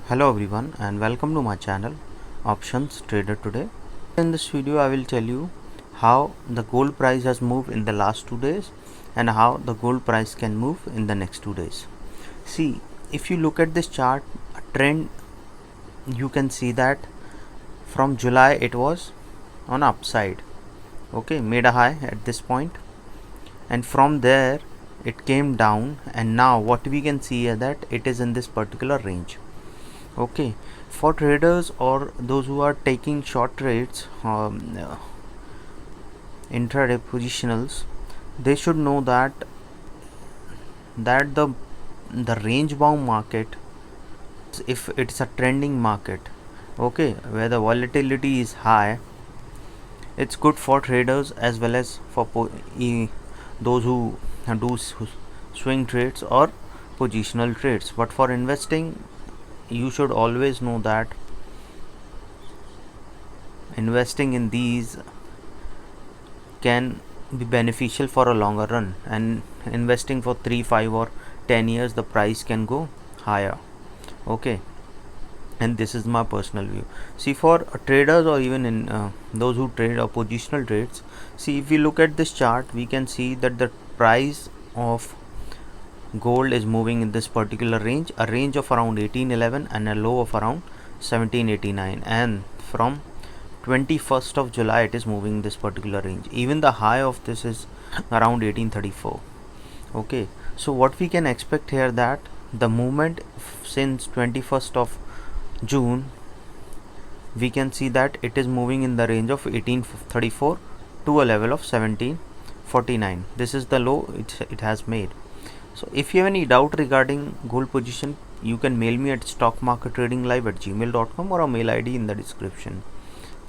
Hello everyone and welcome to my channel Options Trader Today. In this video I will tell you how the gold price has moved in the last 2 days and how the gold price can move in the next 2 days. See, if you look at this chart trend, you can see that from July it was on upside. Okay, made a high at this point and from there it came down, and now what we can see is that it is in this particular range. Okay, for traders or those who are taking short trades, intraday positionals, they should know that the range bound market, if it's a trending market, okay, where the volatility is high, it's good for traders as well as for those who do swing trades or positional trades. But for investing, you should always know that investing in these can be beneficial for a longer run, and investing for 3, 5 or 10 years the price can go higher. Okay, and this is my personal view. See, for traders or even in those who trade or positional trades, see, if we look at this chart, we can see that the price of gold is moving in this particular range, a range of around 1811 and a low of around 1789, and from 21st of July it is moving this particular range. Even the high of this is around 1834. Okay, so what we can expect here, that the movement since 21st of June, we can see that it is moving in the range of 1834 to a level of 1749. This is the low it has made. So if you have any doubt regarding gold position, you can mail me at stockmarkettradinglive@gmail.com or a mail ID in the description.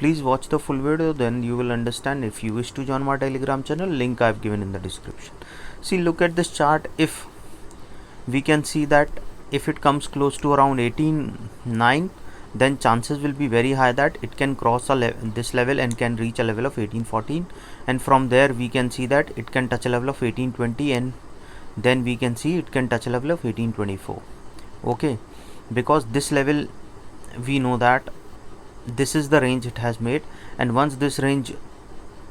Please watch the full video, then you will understand. If you wish to join my Telegram channel, link I have given in the description. See, look at this chart. If we can see that if it comes close to around 18.9, then chances will be very high that it can cross this level and can reach a level of 18.14, and from there we can see that it can touch a level of 18.20, and then we can see it can touch a level of 18.24. okay, because this level, we know that this is the range it has made, and once this range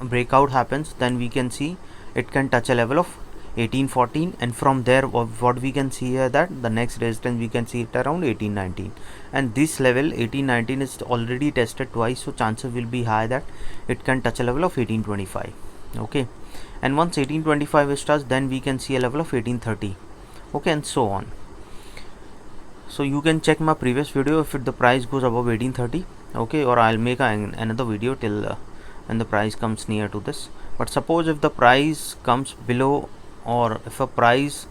breakout happens, then we can see it can touch a level of 18.14, and from there what we can see here, that the next resistance we can see it around 18.19, and this level 18.19 is already tested twice, so chances will be high that it can touch a level of 18.25. okay, and once 18.25 is touched, then we can see a level of 18.30. okay, and so on. So you can check my previous video if the price goes above 18.30. okay, or I'll make another video till when the price comes near to this. But suppose if the price comes below, or if a price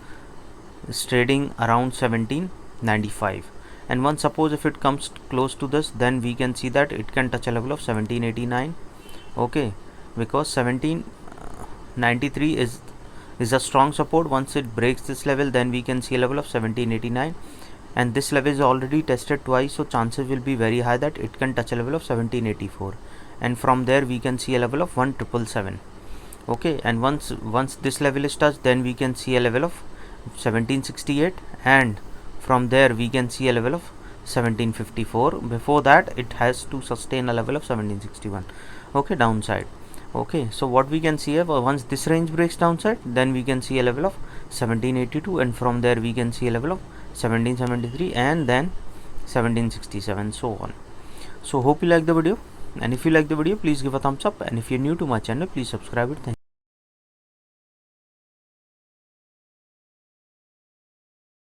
is trading around 17.95, and once suppose if it comes close to this, then we can see that it can touch a level of 17.89. okay, because 17.93 is a strong support. Once it breaks this level, then we can see a level of 17.89, and this level is already tested twice, so chances will be very high that it can touch a level of 17.84, and from there we can see a level of 1777. okay, and once this level is touched, then we can see a level of 1768, and from there we can see a level of 1754. Before that it has to sustain a level of 1761. okay, downside. okay, so what we can see here, once this range breaks downside, then we can see a level of 1782, and from there we can see a level of 1773, and then 1767, so on. So hope you like the video, and if you like the video, please give a thumbs up, and if you're new to my channel, please subscribe it. Thank you.